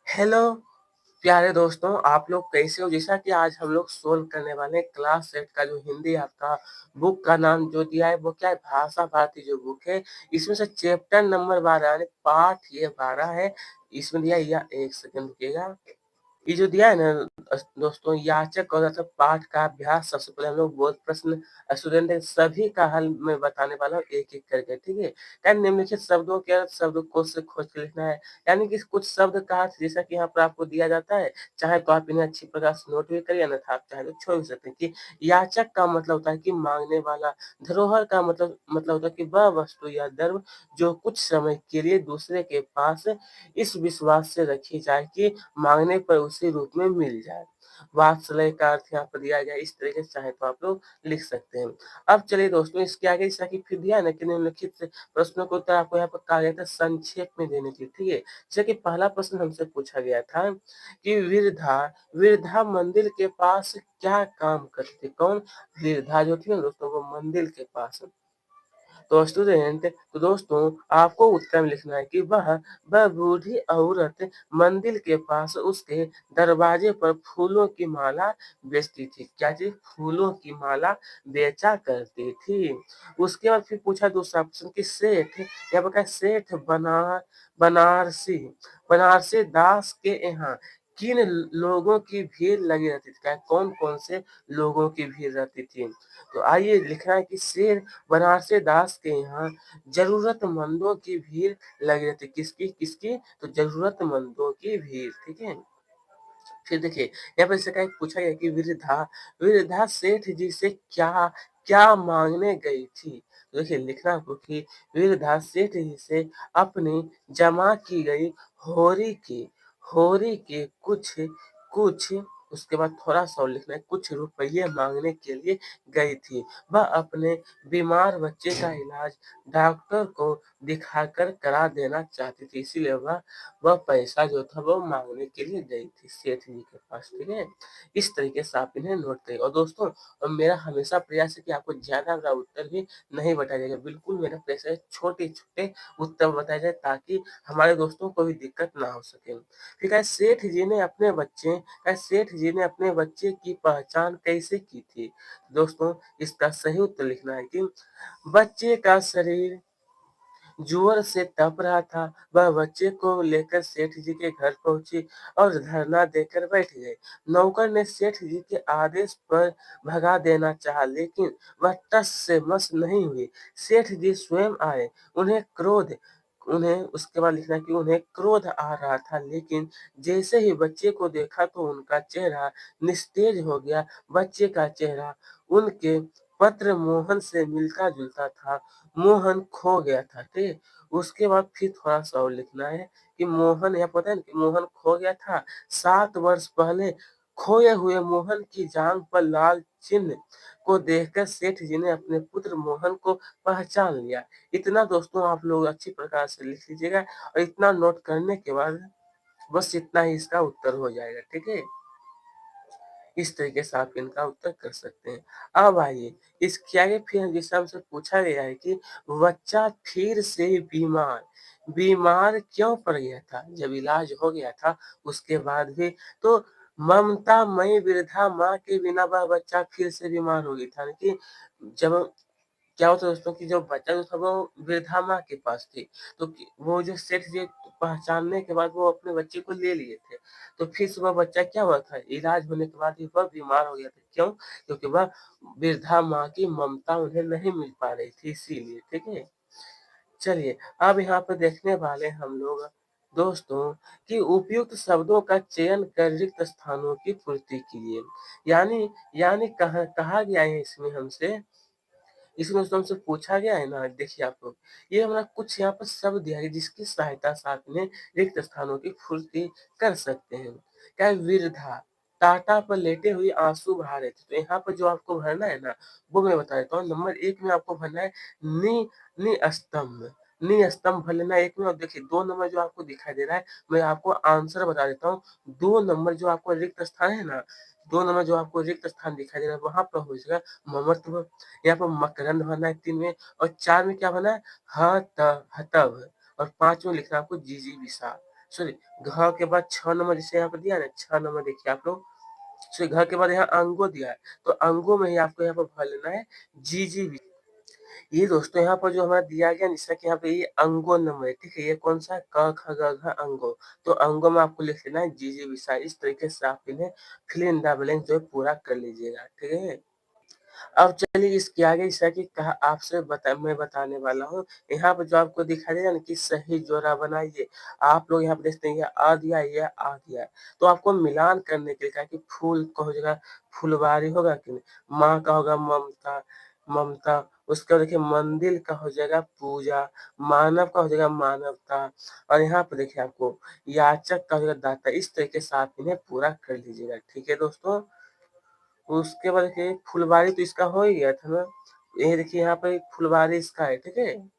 Hello प्यारे दोस्तों, आप लोग कैसे हो? जैसा कि आज हम लोग सोल्व करने वाले हैं क्लास 8 का जो हिंदी आपका बुक का नाम जो दिया है वो क्या है? भाषा भारती जो बुक है, इसमें से चैप्टर नंबर 12 यानी पाठ ये 12 है। इसमें दिया है या 1 सेकंड रुकिएगा। ये जो दिया है ना दोस्तों, याचक और मतलब पाठ का अभ्यास। सबसे पहले हम लोग बोध प्रश्न स्टूडेंट है, सभी का हल मैं बताने वाला हूँ एक-एक करके, ठीक है? क्या निम्नलिखित शब्दों के अर्थ शब्दकोश से खोज के लिखना है। यानी कि कुछ शब्द का अर्थ जैसा कि यहाँ पर आपको दिया जाता है, चाहे तो आप इन्हें अच्छी प्रकार से नोट भी करिए, अन्यथा आप चाहे तो छोड़ भी सकते हैं कि याचक का मतलब होता है कि माँगने वाला, धरोहर का मतलब होता है कि वह वस्तु या द्रव्य जो कुछ समय के लिए दूसरे के पास इस विश्वास से रखी जाए कि माँगने पर उसी रूप में मिल जाए। वात्सल्य का अर्थ यहाँ पर दिया गया है, इस तरीके से चाहे तो आप लोग लिख सकते हैं। अब चलिए दोस्तों, इसके आगे जैसा कि फिर दिया है ना कि निम्नलिखित प्रश्नों का उत्तर आपको यहाँ पर कहा गया था संक्षेप में देने के लिए, ठीक है? जैसे कि पहला प्रश्न हमसे पूछा गया था कि वृद्धा मंदिर के पास क्या काम करती थी? कौन? वृद्धा जो थी ना दोस्तों, वो मंदिर के पास। तो दोस्तों आपको उत्तर में लिखना है कि वह बूढ़ी औरत मंदिर के पास उसके दरवाजे पर फूलों की माला बेचती थी। क्या चीज़? फूलों की माला बेचा करती थी। उसके बाद फिर पूछा दूसरा प्रश्न कि सेठ, यहाँ पर क्या है? सेठ बनारसी बनारसी दास के यहाँ किन लोगों की भीड़ लगी रहती थी? क्या कौन-कौन से लोगों की भीड़ रहती थी? तो आइए लिखना है कि शेर बनारसी दास के यहाँ ज़रूरतमंदों की भीड़ लगी रहती। किसकी? तो ज़रूरतमंदों की भीड़, ठीक है? फिर देखिए, यहाँ पर इससे क्या पूछा गया कि वृद्धा सेठ जी से क्या क्या माँगने गई थी? तो देखिए लिखना आपको कि वृद्धा सेठ जी से अपनी जमा की गई होरी की कुछ उसके बाद थोड़ा-सा और लिखना है, कुछ रुपये माँगने के लिए गई थी। वह अपने बीमार बच्चे का इलाज डॉक्टर को दिखाकर करा देना चाहती थी, इसीलिए वह पैसा जो था वो माँगने के लिए गई थी सेठ जी के पास, ठीक है? इस तरीके से आप इन्हें नोट करिए और दोस्तों मेरा हमेशा प्रयास है कि आपको ज़्यादा बड़ा उत्तर भी नहीं बताया जाएगा। बिल्कुल मेरा प्रयास है छोटे-छोटे उत्तर बताए जाए ताकि हमारे दोस्तों को भी दिक्कत ना हो सके। फिर कहा सेठ जी ने अपने बच्चे की पहचान कैसे की थी? दोस्तों इसका सही उत्तर लिखना है कि बच्चे का शरीर जोर से तप रहा था। वह बच्चे को लेकर सेठ जी के घर पहुंची और धरना देकर बैठ गए। नौकर ने सेठ जी के आदेश पर भगा देना चाहा, लेकिन वह टस से मस नहीं हुई। सेठ जी स्वयं आए। उन्हें उसके बाद लिखना है कि उन्हें क्रोध आ रहा था, लेकिन जैसे ही बच्चे को देखा तो उनका चेहरा निस्तेज हो गया। बच्चे का चेहरा उनके पत्र मोहन से मिलता-जुलता था। मोहन खो गया था, ठीक है? उसके बाद फिर थोड़ा-सा और लिखना है कि मोहन यहाँ पता है ना कि मोहन खो गया था। 7 वर्ष पहले खोए हुए मोहन की जांघ पर लाल चिन्ह को देखकर सेठ जी ने अपने पुत्र मोहन को पहचान लिया। इतना दोस्तों आप लोग अच्छी प्रकार से लिख लीजिएगा और इतना नोट करने के बाद बस इतना ही इसका उत्तर हो जाएगा, ठीक है? इस तरीके से आप इनका उत्तर कर सकते हैं। अब आइए इसके आगे फिर जैसे हमसे पूछा गया है कि बच्चा फिर से बीमार क्यों पड़ गया था? जब इलाज हो गया था उसके बाद भी तो ममतामयी वृद्धा माँ के बिना वह बच्चा फिर से बीमार हो गया था। कि जब क्या होता है दोस्तों कि जो बच्चा जो था वो वृद्धा माँ के पास थी। तो वो जो सेठ जी पहचानने के बाद वो अपने बच्चे को ले लिए थे। तो फिर से वह बच्चा क्या हुआ था, इलाज होने के बाद ही वह बीमार हो गया था। क्यों? क्योंकि वह वृद्धा माँ की ममता उन्हें नहीं मिल पा रही थी इसीलिए, ठीक है? चलिए, अब यहाँ पे देखने वाले हम लोग दोस्तों कि उपयुक्त शब्दों का चयन कर रिक्त स्थानों की पूर्ति कीजिए। यानी कहा गया है इसमें हमसे इसमें दोस्तों हमसे पूछा गया है ना, देखिए आप लोग, ये हमारा कुछ यहाँ पर शब्द दिया है जिसकी सहायता से आप इन्हें रिक्त स्थानों की पूर्ति कर सकते हैं। क्या है? वृद्धा टाटा पर लेटे हुए आंसू बहा रहे थे। तो यहाँ पर जो आपको भरना है ना, वो मैं बता देता हूँ। नंबर 1 में आपको भरना है नि निस्तंभ निस्तंभ भर लेना है 1 में और देखिए 2 नंबर जो आपको दिखाई दे रहा है, मैं आपको आंसर बता देता हूँ। 2 नंबर जो आपको रिक्त स्थान है ना, 2 नंबर जो आपको रिक्त स्थान दिखाई दे रहा है, वहाँ पर हो जाएगा ममत्व। यहाँ पर मकरंद भरना है 3 में और 4 में क्या भरना है? हतव और 5 में लिखना है आपको जीजी विशाल। सॉरी, घ के बाद 6 नंबर जैसे यहाँ पे दिया है ना, 6 नंबर देखिए आप लोग, सॉरी घ के बाद यहाँ अंगो दिया है, तो अंगों में ही आपको यहाँ पर भर लेना है जी। ये दोस्तों यहाँ पर जो हमारा दिया गया जैसा कि यहाँ पे ये अंगो नंबर है, ठीक है? ये कौन सा है? क, ख, ग, घ, अंगो। तो अंगों में आपको लिख लेना है जी विषय। इस तरीके से आप इन्हें फिल इन द ब्लैंक जो है पूरा कर लीजिएगा, ठीक है? अब चलिए इसके आगे जैसा कि कहा आपसे मैं बताने वाला हूँ। यहाँ पे जो आपको दिखाई देगा ना कि सही जोड़ा बनाइए। आप लोग यहाँ पे देखते हैं ये अ दिया है, ये आ दिया है। तो आपको मिलान करने के लिए कहा कि फूल का हो जाएगा फुलवारी होगा कि नहीं? माँ का होगा ममता, ममता। उसके बाद देखिए मंदिर का हो जाएगा पूजा, मानव का हो जाएगा मानवता और यहाँ पे देखिए आपको याचक का हो जाएगा दाता। इस तरीके से आप इन्हें पूरा कर लीजिएगा, ठीक है दोस्तों? उसके बाद देखिए फुलवारी तो इसका हो ही गया था ना। ये देखिए यहाँ पे फुलवारी इसका है, ठीक है?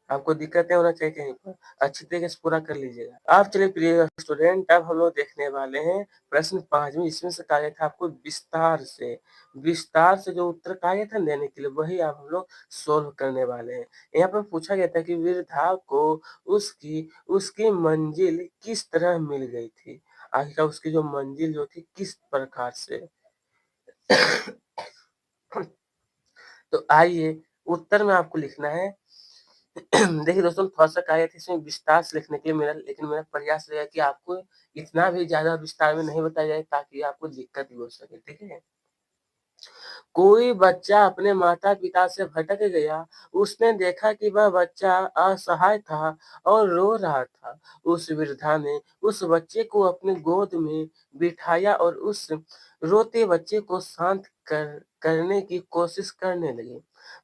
आपको दिक्कत नहीं होना चाहिए कहीं पर। अच्छी तरीके से पूरा कर लीजिएगा। अब चलिए प्रिय स्टूडेंट, अब हम लोग देखने वाले हैं प्रश्न 5वीं। इसमें से कहा गया था आपको विस्तार से जो उत्तर कहा गया था देने के लिए, वही अब हम लोग सोल्व करने वाले हैं। यहाँ पर पूछा गया था कि वृद्धा को उसकी उसकी मंजिल किस तरह मिल गई थी? आखिरकार उसकी जो मंजिल जो थी किस प्रकार से? तो आइए उत्तर में आपको लिखना है। देखिए दोस्तों थोड़ा-सा क्या है कि इसमें विस्तार से लिखने के लिए मेरा प्रयास रहेगा कि आपको इतना भी ज़्यादा विस्तार में नहीं बताया जाए ताकि आपको दिक्कत भी हो सके, ठीक है? कोई बच्चा अपने माता-पिता से भटक गया। उसने देखा कि वह बच्चा असहाय था और रो रहा था। उस वृद्धा ने उस बच्चे को अपनी गोद में बिठाया और उस रोते बच्चे को शांत करने की कोशिश करने लगी।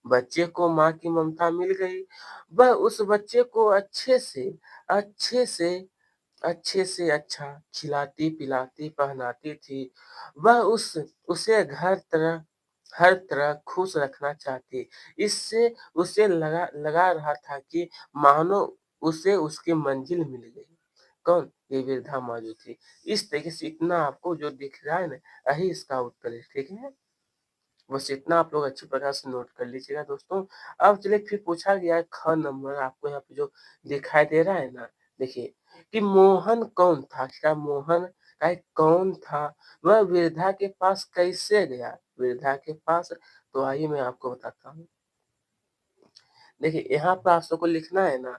बच्चे को माँ की ममता मिल गई। वह उस बच्चे को अच्छे से अच्छा खिलाती-पिलाती, पहनाती थी। वह उसे हर तरह खुश रखना चाहती। इससे उसे लगा रहा था कि मानो उसे उसकी मंजिल मिल गई। कौन? ये वृद्धा माँ जो थी। इस तरीके से इतना आपको जो दिख रहा है ना, यही इसका उत्तर है, ठीक है? बस इतना आप लोग अच्छी प्रकार से नोट कर लीजिएगा दोस्तों। अब चलिए फिर पूछा गया है ख नंबर आपको यहाँ पे जो दिखाई दे रहा है ना, देखिए कि मोहन कौन था? क्या मोहन का कौन था? वह वृद्धा के पास कैसे गया? वृद्धा के पास तो आइए मैं आपको बताता हूँ। देखिए यहाँ पे आप सबको लिखना है ना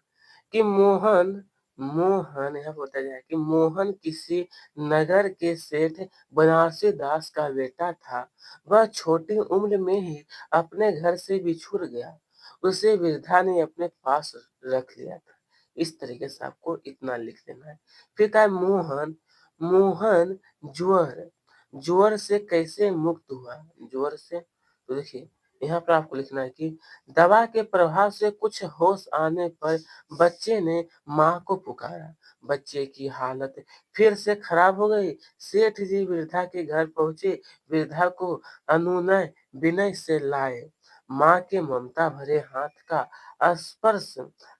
कि मोहन मोहन यहाँ पे बताया गया है कि मोहन किसी नगर के सेठ बनारसी दास का बेटा था। वह छोटी उम्र में ही अपने घर से बिछुड़ गया। उसे वृद्धा ने अपने पास रख लिया था। इस तरीके से आपको इतना लिख लेना है। फिर कहा है मोहन मोहन ज्वर ज्वर से कैसे मुक्त हुआ? ज्वर से तो देखिए यहाँ पर आपको लिखना है कि दवा के प्रभाव से कुछ होश आने पर बच्चे ने माँ को पुकारा। बच्चे की हालत फिर से खराब हो गई। सेठ जी वृद्धा के घर पहुंचे, वृद्धा को अनुनय विनय से लाए। माँ के ममता भरे हाथ का स्पर्श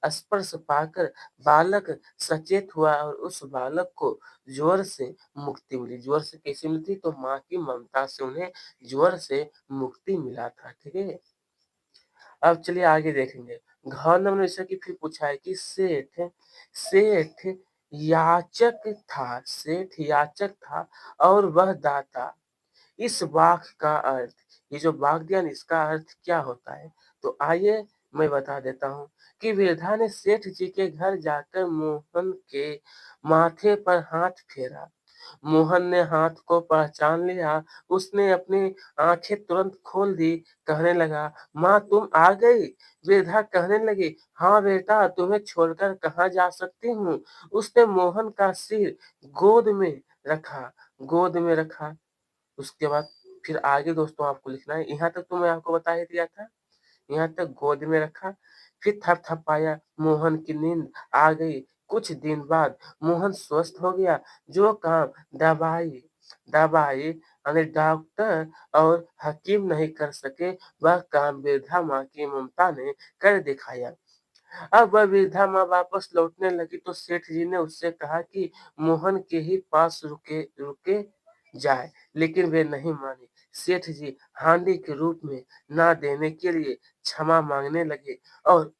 स्पर्श पाकर बालक सचेत हुआ और उस बालक को ज्वर से मुक्ति मिली। ज्वर से कैसे मिलती? तो माँ की ममता से उन्हें ज्वर से मुक्ति मिला था, ठीक है? अब चलिए आगे देखेंगे। घ नंबर जैसा कि फिर पूछा है कि सेठ सेठ याचक था और वह दाता। इस वाक्य का अर्थ, ये जो वाक्य दिया ना इसका अर्थ क्या होता है? तो आइए मैं बता देता हूँ कि वृद्धा ने सेठ जी के घर जाकर मोहन के माथे पर हाथ फेरा। मोहन ने हाथ को पहचान लिया। उसने अपनी आंखें तुरंत खोल दी, कहने लगा, माँ तुम आ गई। वृद्धा कहने लगी, हाँ बेटा तुम्हें छोड़कर कहाँ जा सकती हूँ। उसने मोहन का सिर गोद में रखा। उसके बाद फिर आगे दोस्तों आपको लिखना है। यहाँ तक तो मैं आपको बता ही दिया था। यहाँ तक गोद में रखा, फिर थपथपाया। मोहन की नींद आ गई। कुछ दिन बाद मोहन स्वस्थ हो गया। जो काम दवाई दवाई यानी डॉक्टर और हकीम नहीं कर सके, वह काम वृद्धा माँ की ममता ने कर दिखाया। अब वह वृद्धा माँ वापस लौटने लगी तो सेठ जी ने उससे कहा कि मोहन के ही पास रुके रुके जाए, लेकिन वे नहीं मानी। सेठ जी हांडी के रूप में ना देने के लिए क्षमा मांगने लगे और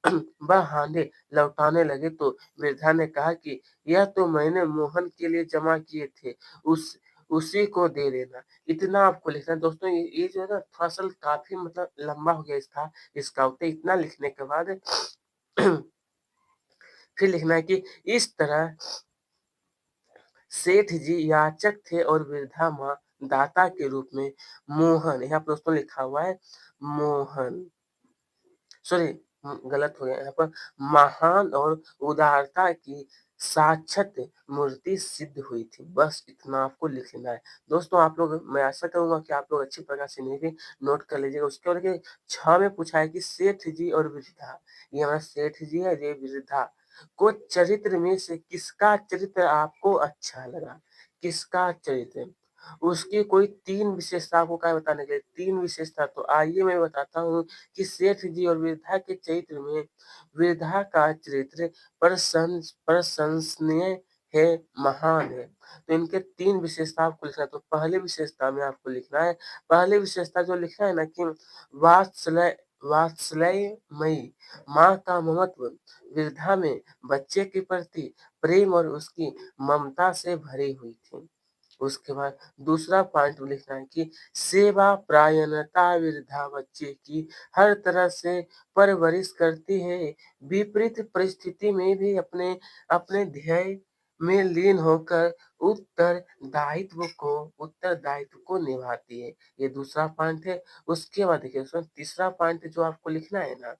वह हांडे लौटाने लगे तो वृद्धा ने कहा कि यह तो मैंने मोहन के लिए जमा किए थे, उस उसी को दे देना। इतना आपको लिखना है दोस्तों। ये जो है ना थोड़ा-सा काफ़ी मतलब लंबा हो गया इसका उत्तर। इतना लिखने के बाद फिर लिखना है कि इस तरह सेठ जी याचक थे और वृद्धा माँ दाता के रूप में मोहन, यहाँ पर दोस्तों लिखा हुआ है मोहन, सॉरी गलत हो गया यहाँ पर, महान और उदारता की साक्षात मूर्ति सिद्ध हुई थी। बस इतना आपको लिख लेना है। दोस्तों आप लोग, मैं आशा करूँगा कि आप लोग अच्छी प्रकार से इन्हें भी नोट कर लीजिएगा। उसके बाद देखिए 6 में पूछा है कि सेठ जी और वृद्धा, ये हमारा सेठ जी है, ये वृद्धा को चरित्र में से किसका चरित्र आपको अच्छा लगा? किसका चरित्र? उसकी कोई 3 विशेषता आपको क्या बताने के लिए, 3 विशेषता तो आइए मैं बताता हूँ कि सेठ जी और वृद्धा के चरित्र में वृद्धा का चरित्र प्रशंसनीय है, महान है। तो इनके 3 विशेषता आपको लिखना है। तो पहली विशेषता में आपको लिखना है, पहली विशेषता जो लिखना है ना कि वात्सल्यमयी माँ का ममत्व वृद्धा में बच्चे के प्रति प्रेम और उसकी ममता से भरी हुई थी। उसके बाद दूसरा पॉइंट लिखना है कि सेवा परायणता वृद्धा बच्चे की हर तरह से परवरिश करती है। विपरीत परिस्थिति में भी अपने अपने ध्येय में लीन होकर उत्तरदायित्व को निभाती है। ये दूसरा पॉइंट है। उसके बाद देखिए उसमें तीसरा पॉइंट जो आपको लिखना है ना,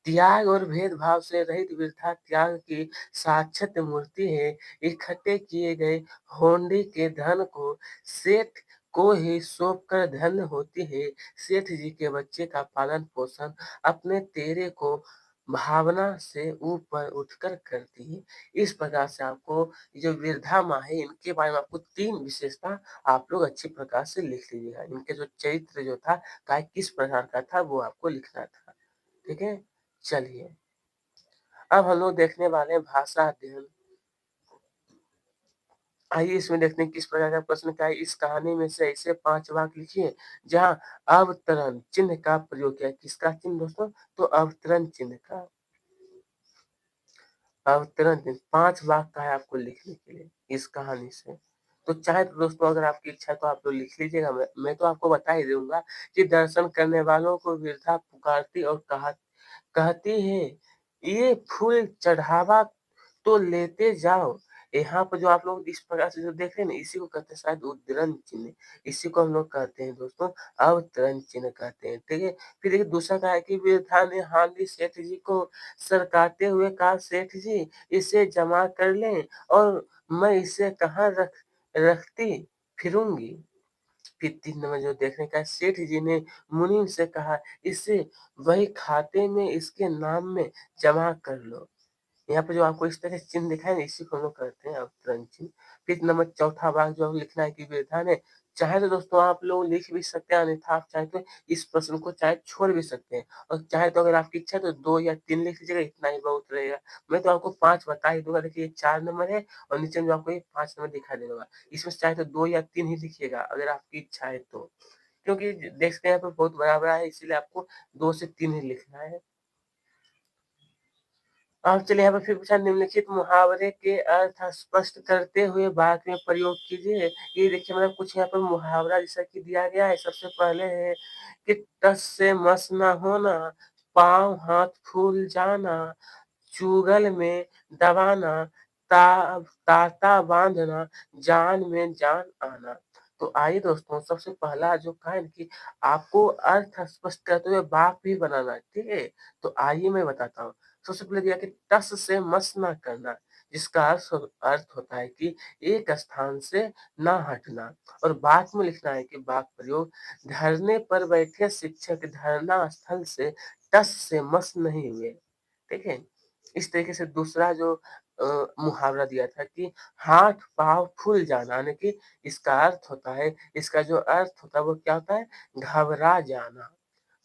त्याग और भेदभाव से रहित वृद्धा त्याग की साक्षात मूर्ति है। इकट्ठे किए गए होंडी के धन को सेठ को ही सौंप कर धन्य होती है। सेठ जी के बच्चे का पालन पोषण अपने तेरे को भावना से ऊपर उठकर करती है। इस प्रकार से आपको ये जो वृद्धा माँ है इनके बारे में आपको 3 विशेषता आप लोग अच्छी प्रकार से लिख लीजिएगा। इनके जो चरित्र जो था काय किस प्रकार का था वो आपको लिखना था। ठीक है? चलिए, अब हम लोग देखने वाले हैं भाषा अध्ययन। आइए इसमें देखते हैं किस प्रकार का प्रश्न क्या है। इस कहानी में से ऐसे 5 वाक्य लिखिए जहाँ अवतरण चिन्ह का प्रयोग किया है। किसका चिन्ह दोस्तों? तो अवतरण चिन्ह का। अवतरण चिन्ह 5 वाक्य का है आपको लिखने के लिए इस कहानी से। तो चाहे तो दोस्तों अगर आपकी इच्छा है तो आप लोग लिख लीजिएगा। मैं तो आपको बता ही दूँगा कि दर्शन करने वालों को वृद्धा पुकारती और कहती है, ये फूल चढ़ावा तो लेते जाओ। यहाँ पर जो आप लोग इस प्रकार से जो देख रहे हैं ना, इसी को कहते हैं शायद उद्धरण चिन्ह। इसी को हम लोग कहते हैं दोस्तों अवतरण चिन्ह कहते हैं। ठीक है? फिर देखिए दूसरा क्या है कि वृद्धा ने हांडी सेठ जी को सरकाते हुए कहा, सेठ जी इसे जमा कर लें और मैं इसे कहाँ रखती फिरूंगी। फिर 3 नंबर जो देखने का है, सेठ जी ने मुनीम से कहा, इसे वही खाते में इसके नाम में जमा कर लो। यहाँ पे जो आपको इस तरह से चिन्ह दिखाई ना, इसी को हम लोग कहते हैं अवतरण चिन्ह। फिर नंबर चौथा भाग जो हमें लिखना है कि वृद्धा ने, चाहे तो दोस्तों आप लोग लिख भी सकते हैं, अन्यथा आप चाहे तो इस प्रश्न को चाहे छोड़ भी सकते हैं और चाहे तो अगर आपकी इच्छा है तो 2 या 3 लिख लीजिएगा, इतना ही बहुत रहेगा। मैं तो आपको 5 बता ही दूँगा। देखिए ये 4 नंबर है और नीचे में जो आपको ये 5 नंबर दिखाई दे रहा। इसमें से चाहे तो 2 या 3 ही लिखिएगा अगर आपकी इच्छा है तो। क्योंकि देख सकते हैं यहाँ पे बहुत बड़ा-बड़ा है, इसीलिए आपको 2 से 3 ही लिखना है। अब चलिए यहाँ पे फिर पूछा, निम्नलिखित मुहावरे के अर्थ स्पष्ट करते हुए वाक्य में प्रयोग कीजिए। ये देखिए मतलब कुछ यहाँ पर मुहावरा जैसा कि दिया गया है। सबसे पहले है कि टस से मस न होना, पाँव हाथ फूल जाना, चुगल में दबाना, ताता बांधना, जान में जान आना। तो आइए दोस्तों सबसे पहला जो कहा है कि आपको अर्थ स्पष्ट करते हुए वाक्य भी बनाना है। ठीक है? तो आइए मैं बताता हूँ। सबसे पहले दिया कि टस से मस ना करना, जिसका अर्थ होता है कि एक स्थान से ना हटना। और बात में लिखना है कि वाक्य प्रयोग, धरने पर बैठे शिक्षक धरना स्थल से टस से मस नहीं हुए। ठीक है? इस तरीके से दूसरा जो मुहावरा दिया था कि हाथ पाँव फूल जाना, यानी कि इसका अर्थ होता है, इसका जो अर्थ होता है वो क्या होता है? घबरा जाना।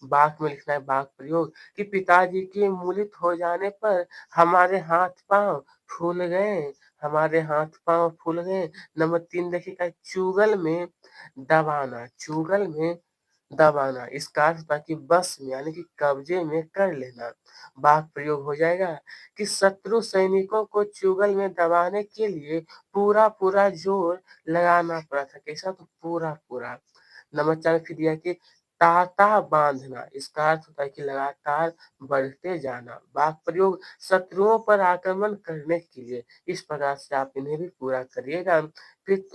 वाक्य में लिखना है वाक्य प्रयोग कि पिताजी के मूर्छित हो जाने पर हमारे हाथ-पाँव फूल गए, हमारे हाथ-पाँव फूल गए। नंबर 3 देखिएगा चुगल में दबाना, चुगल में दबाना। इसका अर्थ था कि बस में यानी कि कब्जे में कर लेना। वाक्य प्रयोग हो जाएगा कि शत्रु सैनिकों को चुगल में दबाने के लिए पूरा-पूरा जोर लगाना पड़ा था। कैसा? तो पूरा-पूरा। नंबर 4 फिर दिया कि ताता बाँधना, इसका अर्थ होता है कि लगातार बढ़ते जाना। वाक्य प्रयोग शत्रुओं पर आक्रमण करने के लिए। इस प्रकार से आप इन्हें भी पूरा करिएगा। फिर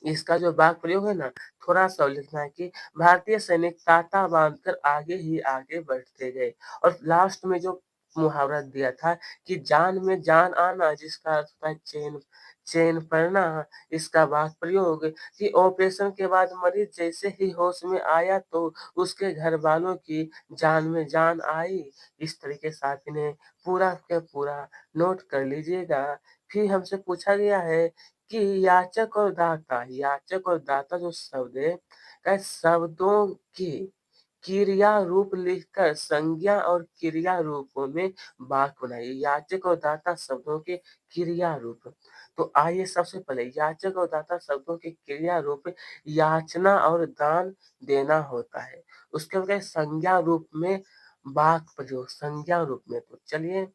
इसका जो वाक्य प्रयोग है ना, थोड़ा-सा और लिखना है कि भारतीय सैनिक ताता बाँधकर आगे ही आगे बढ़ते गए। और लास्ट में जो मुहावरा दिया था कि जान में जान आना, जिसका अर्थ होता है चैन चैन पड़ना। इसका वाक्य प्रयोग कि ऑपरेशन के बाद मरीज जैसे ही होश में आया तो उसके घरवालों की जान में जान आई। इस तरीके से आप इन्हें पूरा के पूरा नोट कर लीजिएगा। फिर हमसे पूछा गया है कि याचक और दाता जो शब्द है, क्या शब्दों के क्रिया रूप लिखकर संज्ञा और क्रिया रूपों में वाक्य बनाइए। याचक और दाता शब्दों के क्रिया रूप। तो आइए सबसे पहले याचक और दाता शब्दों के क्रिया रूप याचना और दान देना होता है। उसके बाद संज्ञा रूप में वाक्य प्रयोग, संज्ञा रूप में। तो चलिए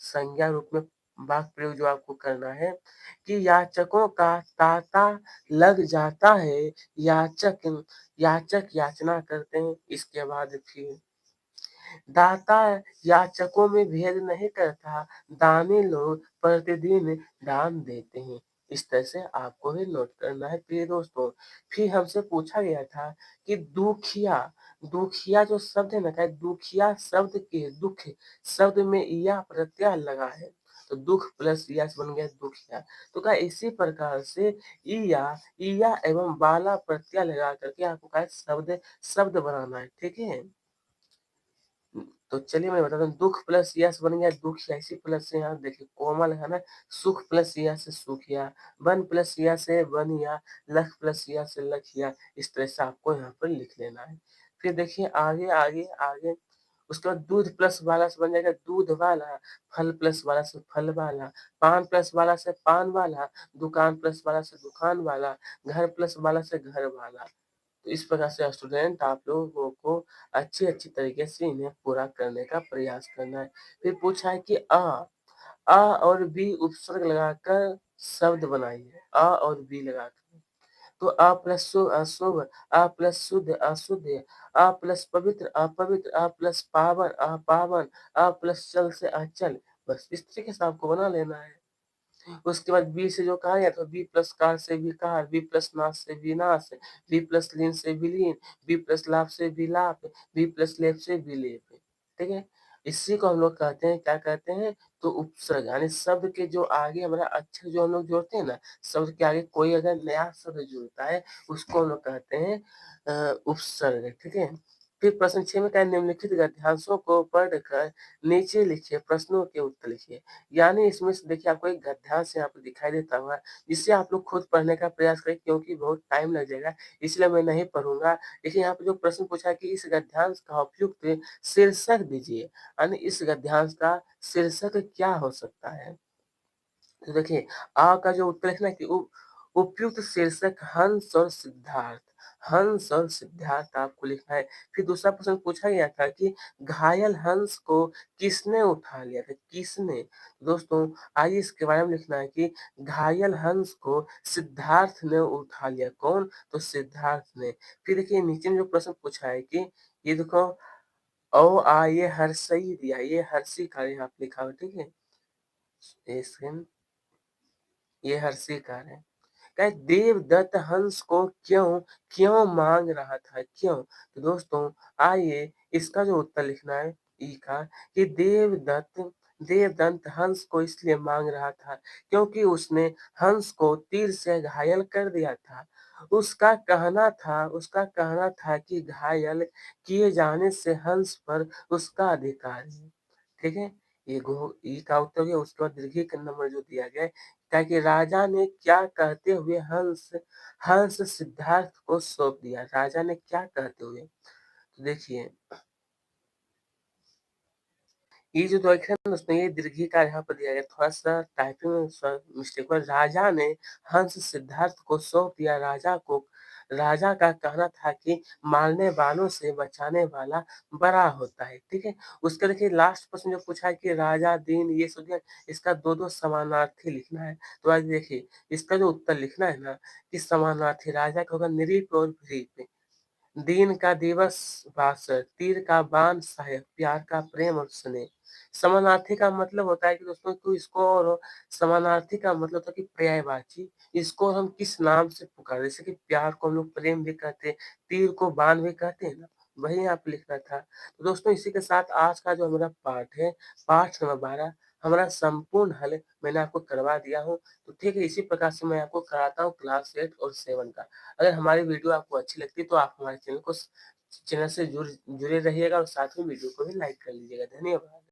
संज्ञा रूप में वाक्य प्रयोग जो आपको करना है कि याचकों का तांता लग जाता है, याचक याचक याचना करते हैं। इसके बाद फिर दाता याचकों में भेद नहीं करता, दानी लोग प्रतिदिन दान देते हैं। इस तरह से आपको भी नोट करना है प्रिय दोस्तों। फिर हमसे पूछा गया था कि दुखिया, दुखिया जो शब्द है ना, क्या दुखिया शब्द के दुख शब्द में या प्रत्यय लगा है, तो दुख प्लस या से बन गया दुखिया। तो क्या इसी प्रकार से ईया एवं वाला प्रत्यय लगा करके आपको क्या शब्द शब्द बनाना है, ठीक है। तो चलिए मैं बताता हूँ, दुःख प्लस यश बन गया दुखिया। इसी प्लस से यहाँ देखिए कोमल है ना, सुख प्लस या से सुखिया, वन प्लस या से वनिया, लख प्लस या से लखिया। इस तरह से आपको यहाँ पर लिख लेना है। फिर देखिए आगे आगे आगे उसके बाद दूध प्लस वाला से बन जाएगा दूध वाला, फल प्लस वाला से फल वाला, पान प्लस वाला से पान वाला, दुकान प्लस वाला से दुकान वाला, घर प्लस वाला से घर वाला। तो इस प्रकार से स्टूडेंट आप लोगों को अच्छी-अच्छी तरीके से इन्हें पूरा करने का प्रयास करना है। फिर पूछा है कि अ और बी उपसर्ग लगाकर शब्द बनाइए। अ और बी लगाकर। तो अ प्लस अशुभ, अ प्लस शुद्ध अशुद्ध, अ प्लस पवित्र अपवित्र, अ प्लस पावन अपावन, अ प्लस चल से अचल। बस इस तरीके से आपको बना लेना है। उसके बाद बी से जो कहा गया था बी प्लस कार से विकार, बी प्लस नाश से विनाश, बी प्लस लीन से विलीन, बी प्लस लाभ से विलाप, बी प्लस लेप से विलेप। ठीक है, इसी को हम लोग कहते हैं, क्या कहते हैं, तो उपसर्ग। यानी शब्द के जो आगे हमारा अक्षर जो हम लोग जोड़ते हैं ना, शब्द के आगे कोई अगर नया शब्द जुड़ता है उसको हम लोग कहते हैं उपसर्ग। ठीक है। फिर प्रश्न 6 में क्या है, निम्नलिखित गद्यांशों को पढ़कर नीचे लिखिए प्रश्नों के उत्तर लिखिए। यानी इसमें से देखिए आपको एक गद्यांश यहाँ पे दिखाई देता हुआ, जिससे आप लोग खुद पढ़ने का प्रयास करें क्योंकि बहुत टाइम लग जाएगा, इसलिए मैं नहीं पढ़ूँगा। देखिए यहाँ पे जो प्रश्न पूछा है कि इस गद्यांश का उपयुक्त शीर्षक दीजिए, यानी इस गद्यांश का शीर्षक क्या हो सकता है? तो देखिए का जो उत्तर लिखना है कि उपयुक्त शीर्षक हंस और सिद्धार्थ, हंस और सिद्धार्थ आपको लिखना है। फिर दूसरा प्रश्न पूछा गया था कि घायल हंस को किसने उठा लिया था, किसने? दोस्तों आइए इसके बारे में लिखना है कि घायल हंस को सिद्धार्थ ने उठा लिया। कौन? तो सिद्धार्थ ने। फिर देखिए नीचे में जो प्रश्न पूछा है कि ये देखो ये हर्षई दिया, ये हर्षी का यहाँ पे लिखा हुआ, ठीक है। ये हर्षिकार है। कहे देवदत्त हंस को क्यों क्यों मांग रहा था, क्यों? तो दोस्तों आइए इसका जो उत्तर लिखना है ई का कि देवदत्त हंस को इसलिए मांग रहा था क्योंकि उसने हंस को तीर से घायल कर दिया था। उसका कहना था कि घायल किए जाने से हंस पर उसका अधिकार है। ठीक है, ये ई का उत्तर हो गया। उसके बाद दीर्घिक नंबर जो दिया गया है, ताकि राजा ने क्या कहते हुए हंस हंस सिद्धार्थ को सौंप दिया। राजा ने क्या कहते हुए, तो देखिए ये जो देखे ना दोस्तों, ये दीर्घिकार यहाँ पर दिया गया, थोड़ा-सा टाइपिंग में मिस्टेक हुआ। राजा ने हंस सिद्धार्थ को सौंप दिया, राजा का कहना था कि मारने वालों से बचाने वाला बड़ा होता है, ठीक है? उसका देखिए लास्ट प्रश्न जो पूछा है कि राजा दिन ये सब दिया, इसका 2-2 समानार्थी लिखना है। तो आज देखिए, इसका जो उत्तर लिखना है ना कि समानार्थी राजा का होगा नृप और भृप। दीन का दिवस वासर, तीर का बाण सहायक, प्यार का प्रेम और स्नेह। समानार्थी का मतलब होता है कि दोस्तों को इसको और समानार्थी का मतलब होता है कि पर्यायवाची। इसको हम किस नाम से पुकारे, जैसे कि प्यार को हम लोग प्रेम भी कहते हैं, तीर को बाण भी कहते हैं ना, वही यहाँ पे लिखना था। तो दोस्तों इसी के साथ आज का जो हमारा पाठ है, पाठ नंबर 12 हमारा संपूर्ण हल मैंने आपको करवा दिया हूँ। तो ठीक है, इसी प्रकार से मैं आपको कराता हूँ क्लास 8 और 7 का। अगर हमारी वीडियो आपको अच्छी लगती है तो आप हमारे चैनल से जुड़े रहिएगा और साथ में वीडियो को भी लाइक कर लीजिएगा। धन्यवाद।